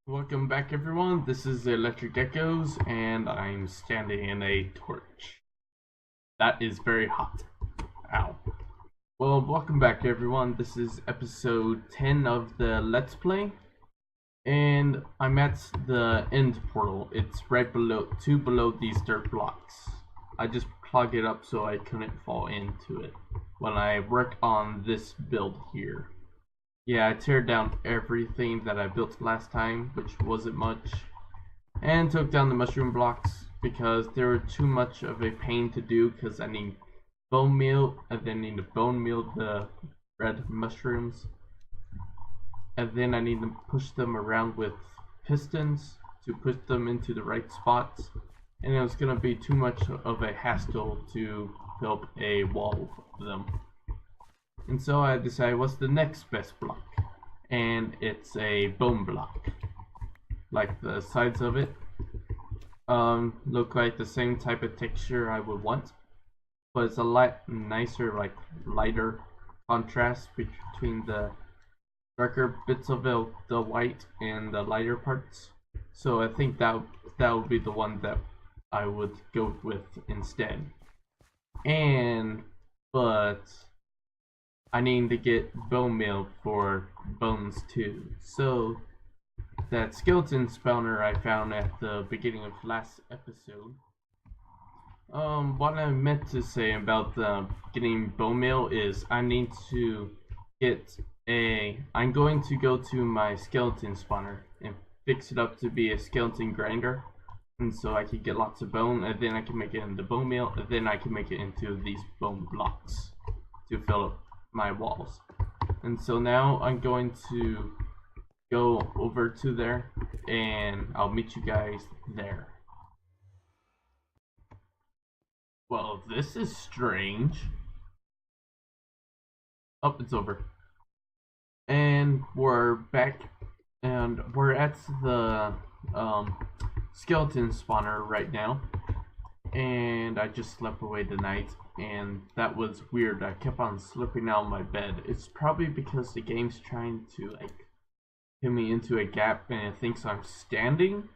Welcome back everyone, this is ElectricGeckos and I'm standing in a torch. That is very hot. Ow. Well, welcome back everyone, this is episode 10 of the Let's Play. And I'm at the end portal. It's right below these dirt blocks. I just clogged it up so I couldn't fall into it when I work on this build here. Yeah, I teared down everything that I built last time, which wasn't much, and took down the mushroom blocks because they were too much of a pain to do because I need bone meal, and then need to bone meal the red mushrooms, and then I need to push them around with pistons to push them into the right spots, and it was going to be too much of a hassle to build a wall of them. And so I decided what's the next best block, and it's a bone block. Like the sides of it look like the same type of texture I would want, but it's a lot nicer, like lighter contrast between the darker bits of the white and the lighter parts. So I think that would be the one that I would go with instead. But I need to get bone meal for bones too. So that skeleton spawner I found at the beginning of last episode. What I meant to say about getting bone meal is I need to get I'm going to go to my skeleton spawner and fix it up to be a skeleton grinder. And so I can get lots of bone, and then I can make it into bone meal, and then I can make it into these bone blocks to fill up my walls. And so now I'm going to go over to there and I'll meet you guys there. Well, this is strange. Oh, it's over. And we're back, and we're at the skeleton spawner right now. And I just slept away tonight, and that was weird. I kept on slipping out of my bed. It's probably because the game's trying to like pin me into a gap and it thinks I'm standing,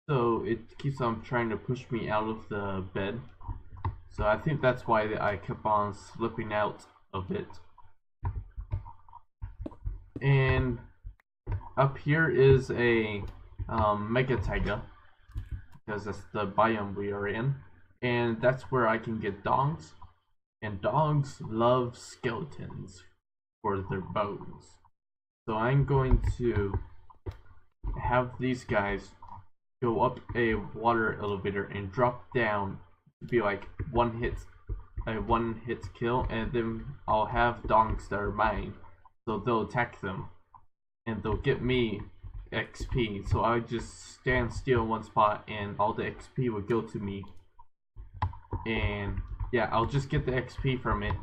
so it keeps on trying to push me out of the bed. So I think that's why I kept on slipping out of it. And up here is a mega taiga, because that's the biome we are in, and that's where I can get dogs, and dogs love skeletons for their bones. So I'm going to have these guys go up a water elevator and drop down to be like a one hit kill, and then I'll have dogs that are mine, so they'll attack them and they'll get me XP. So I just stand still in one spot and all the XP would go to me, and yeah, I'll just get the XP from it,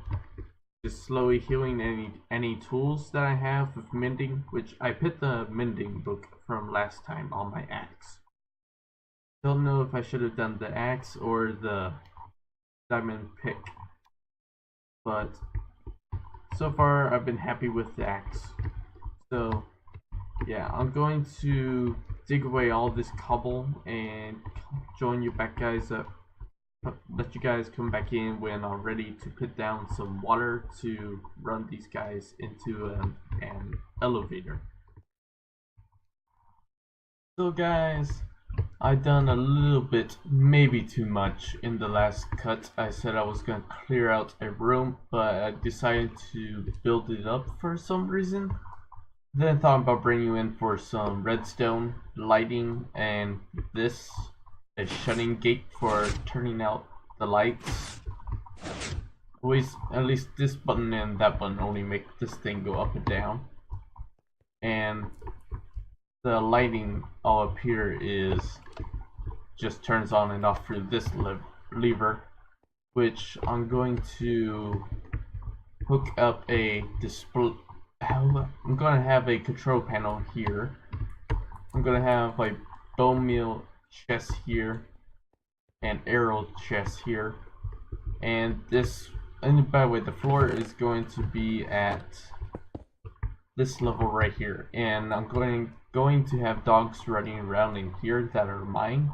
just slowly healing any tools that I have with mending, which I put the mending book from last time on my axe. Don't know if I should have done the axe or the diamond pick, but so far I've been happy with the axe. So yeah, I'm going to dig away all this cobble and join you back guys up. Let you guys come back in when I'm ready to put down some water to run these guys into an elevator. So guys, I done a little bit, maybe too much in the last cut. I said I was gonna clear out a room, but I decided to build it up for some reason. Then I thought about bringing you in for some redstone lighting, and this a shutting gate for turning out the lights. At least this button and that button only make this thing go up and down, and the lighting all up here is just turns on and off through this lever, which I'm going to hook up a display. I'm gonna have a control panel here. I'm gonna have like bone meal chest here and arrow chest here, and this, and by the way, the floor is going to be at this level right here, and I'm going to have dogs running around in here that are mine.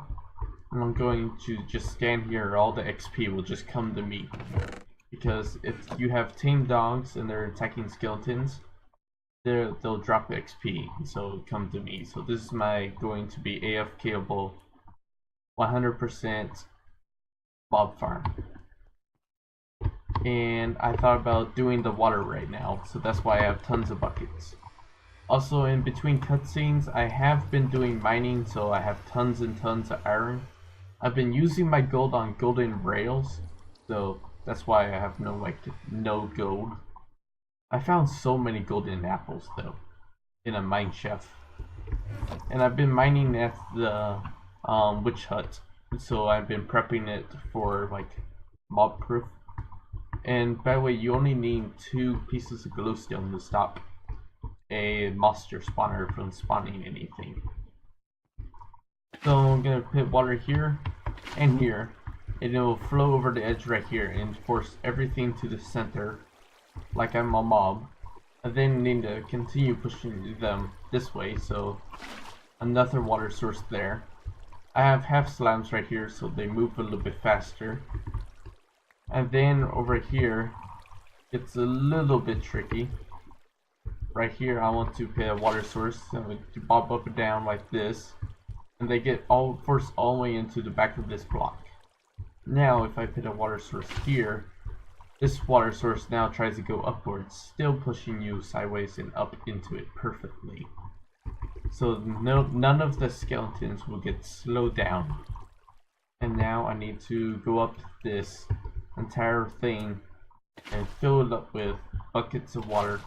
And I'm going to just stand here, all the XP will just come to me. Because if you have tamed dogs and they're attacking skeletons, they'll drop XP, so come to me. So this is my going to be AFKable 100% mob farm. And I thought about doing the water right now, so that's why I have tons of buckets. Also, in between cutscenes, I have been doing mining, so I have tons and tons of iron. I've been using my gold on golden rails, so that's why I have no gold. I found so many golden apples though in a mine shaft, and I've been mining at the witch hut, so I've been prepping it for like mob proof. And by the way, you only need 2 pieces of glowstone to stop a monster spawner from spawning anything. So I'm gonna put water here and here, and it will flow over the edge right here and force everything to the center like I'm a mob. I then need to continue pushing them this way, so another water source there. I have half slabs right here, so they move a little bit faster. And then over here, it's a little bit tricky. Right here, I want to put a water source, so to bob up and down like this, and they get forced all the way into the back of this block. Now, if I put a water source here, this water source now tries to go upwards, still pushing you sideways and up into it perfectly. So none of the skeletons will get slowed down. And now I need to go up this entire thing and fill it up with buckets of water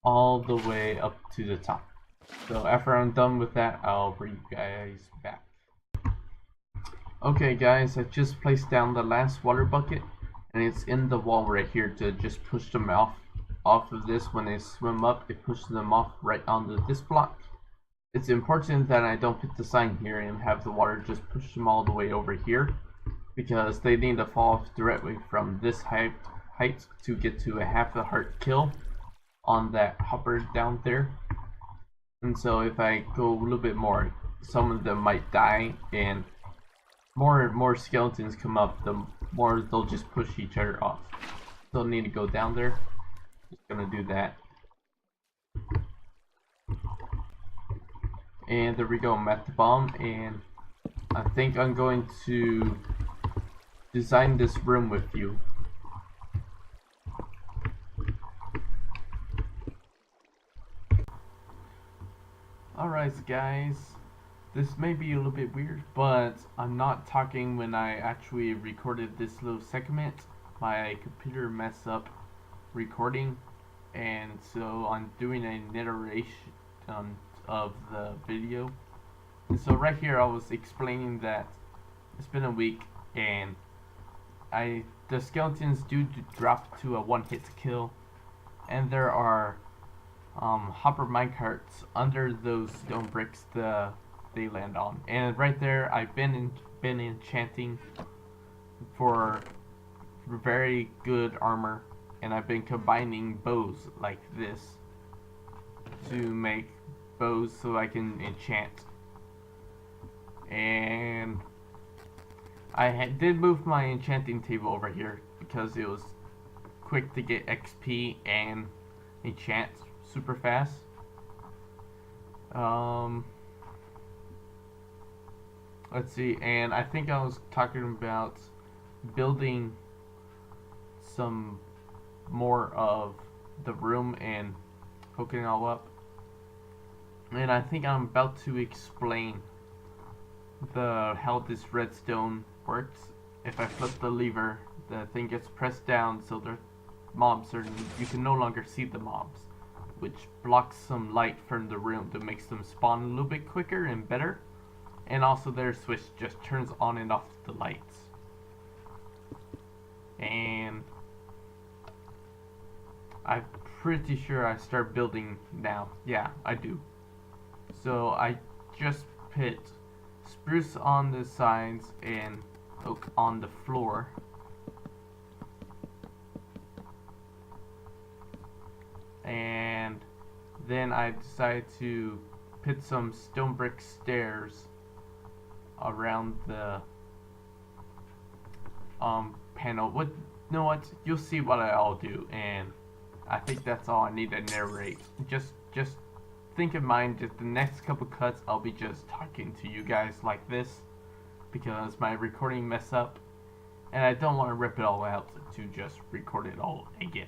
all the way up to the top. So after I'm done with that, I'll bring you guys back. Okay guys, I just placed down the last water bucket, and it's in the wall right here to just push them off of this. When they swim up, it pushes them off right onto this block. It's important that I don't put the sign here and have the water just push them all the way over here, because they need to fall off directly from this height to get to a half a heart kill on that hopper down there. And so if I go a little bit more, some of them might die, and more skeletons come up, the more they'll just push each other off. They'll need to go down there. Just gonna do that. And there we go, I'm at the bottom, and I think I'm going to design this room with you. Alright guys, this may be a little bit weird, but I'm not talking when I actually recorded this little segment. My computer messed up recording, and so I'm doing a narration of the video. And so right here I was explaining that it's been a week, and the skeletons do drop to a one-hit kill, and there are hopper minecarts under those stone bricks they land on. And right there, I've been enchanting for very good armor, and I've been combining bows like this to make bows so I can enchant. And I did move my enchanting table over here because it was quick to get XP and enchant super fast. Let's see, and I think I was talking about building some more of the room and hooking it all up. And I think I'm about to explain how this redstone works. If I flip the lever, the thing gets pressed down, so the mobs you can no longer see the mobs, which blocks some light from the room that makes them spawn a little bit quicker and better. And also their switch just turns on and off the lights. And I'm pretty sure I start building now. Yeah, I do. So I just put spruce on the sides and oak on the floor. and then I decided to put some stone brick stairs around the panel. What? You know what? You'll see what I'll do, and I think that's all I need to narrate. Just think in mind that the next couple cuts I'll be just talking to you guys like this because my recording messed up, and I don't want to rip it all out to just record it all again.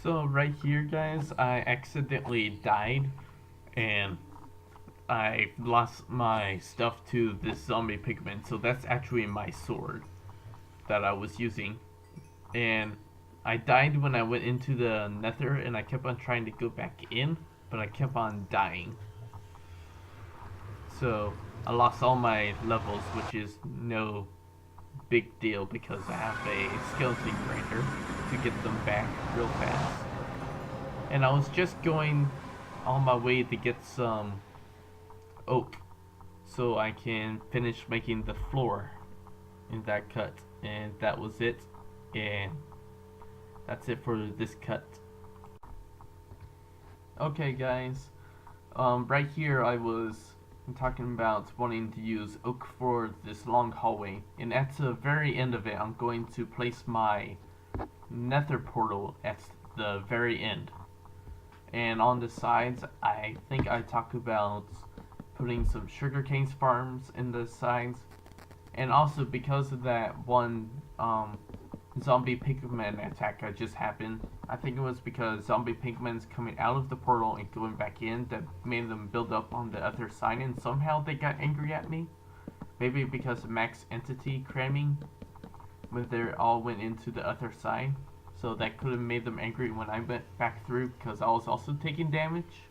So right here, guys, I accidentally died and I lost my stuff to this zombie pigman. So that's actually my sword that I was using. And I died when I went into the nether and I kept on trying to go back in, but I kept on dying. So I lost all my levels, which is no big deal because I have a skeleton grinder to get them back real fast. And I was just going on my way to get some oak so I can finish making the floor in that cut. And that was it. And that's it for this cut. Okay, guys. Right here I was talking about wanting to use oak for this long hallway. And at the very end of it, I'm going to place my nether portal at the very end. And on the sides, I think I talked about putting some sugarcane farms in the sides. And also because of that one zombie pigman attack that just happened, I think it was because zombie pigmen's coming out of the portal and going back in that made them build up on the other side, and somehow they got angry at me. Maybe because of max entity cramming when they all went into the other side. So that could have made them angry when I went back through because I was also taking damage.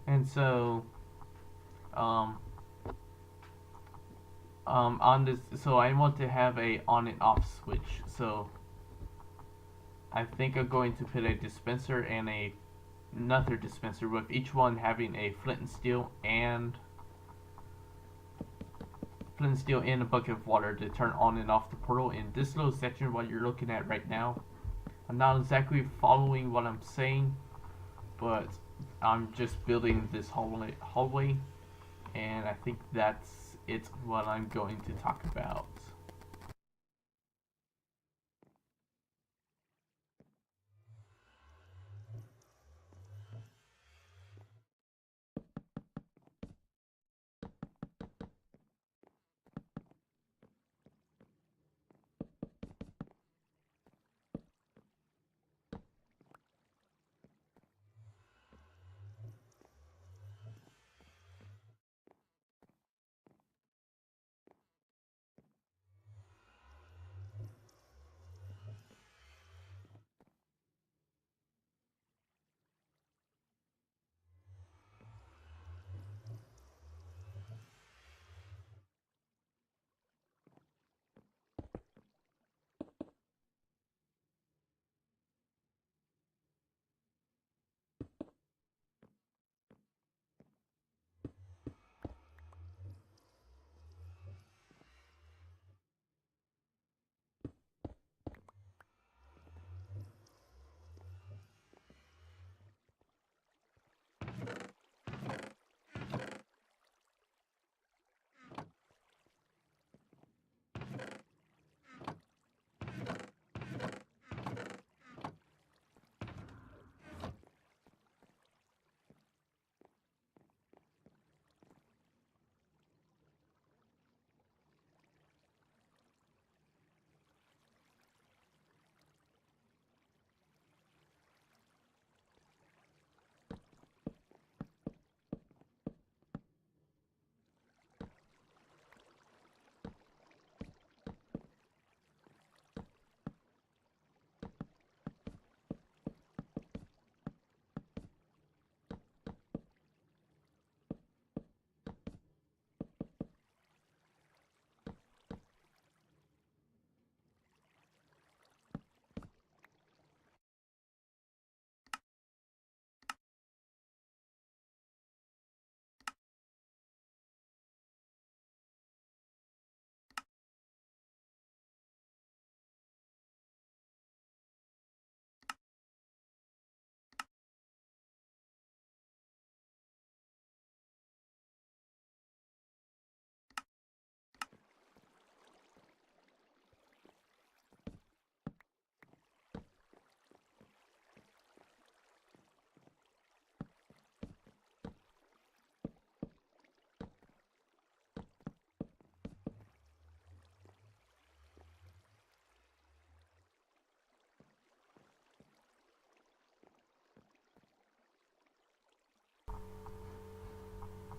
And so on this, so I want to have a on and off switch. So I think I'm going to put a dispenser and another dispenser with each one having a flint and steel and a bucket of water to turn on and off the portal in this little section what you're looking at right now. I'm not exactly following what I'm saying, but I'm just building this hallway, and I think that's it what I'm going to talk about.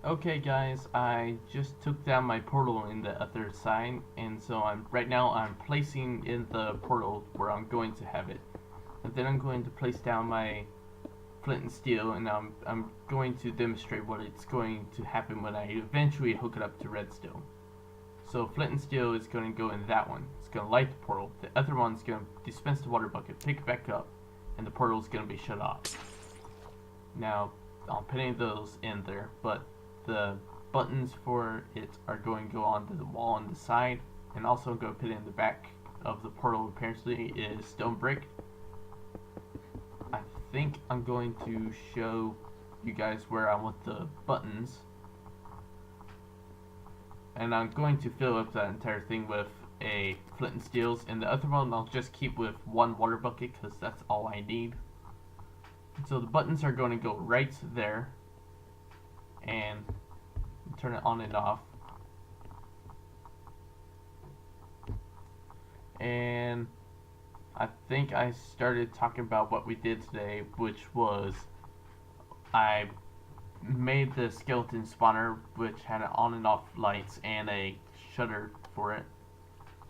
Okay guys, I just took down my portal in the other side, and so right now I'm placing in the portal where I'm going to have it. And then I'm going to place down my flint and steel, and I'm going to demonstrate what it's going to happen when I eventually hook it up to redstone. So flint and steel is going to go in that one. It's going to light the portal. The other one's going to dispense the water bucket, pick it back up, and the portal is going to be shut off. Now, I'm putting those in there, but the buttons for it are going to go onto the wall on the side, and also going to put in the back of the portal. Apparently is stone brick. I think I'm going to show you guys where I want the buttons, and I'm going to fill up that entire thing with a flint and steels, and the other one I'll just keep with one water bucket because that's all I need. So the buttons are going to go right there, and turn it on and off. And I think I started talking about what we did today, which was I made the skeleton spawner, which had an on and off lights and a shutter for it,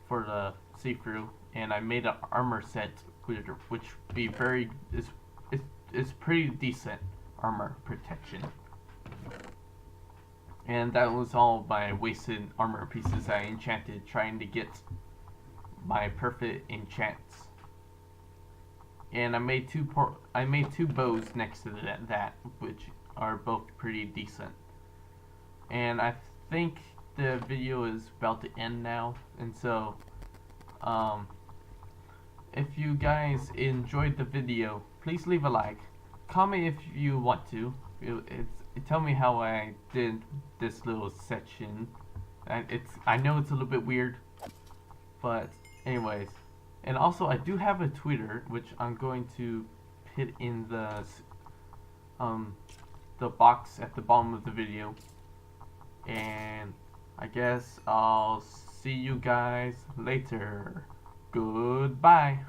for the see-through, and I made an armor set, which be very is pretty decent armor protection. And that was all my wasted armor pieces I enchanted trying to get my perfect enchants. And I made two bows next to that, which are both pretty decent. And I think the video is about to end now, and so if you guys enjoyed the video, please leave a like, comment if you want to. Tell me how I did this little section. I know it's a little bit weird, but anyways. And also, I do have a Twitter, which I'm going to put in the box at the bottom of the video. And I guess I'll see you guys later. Goodbye.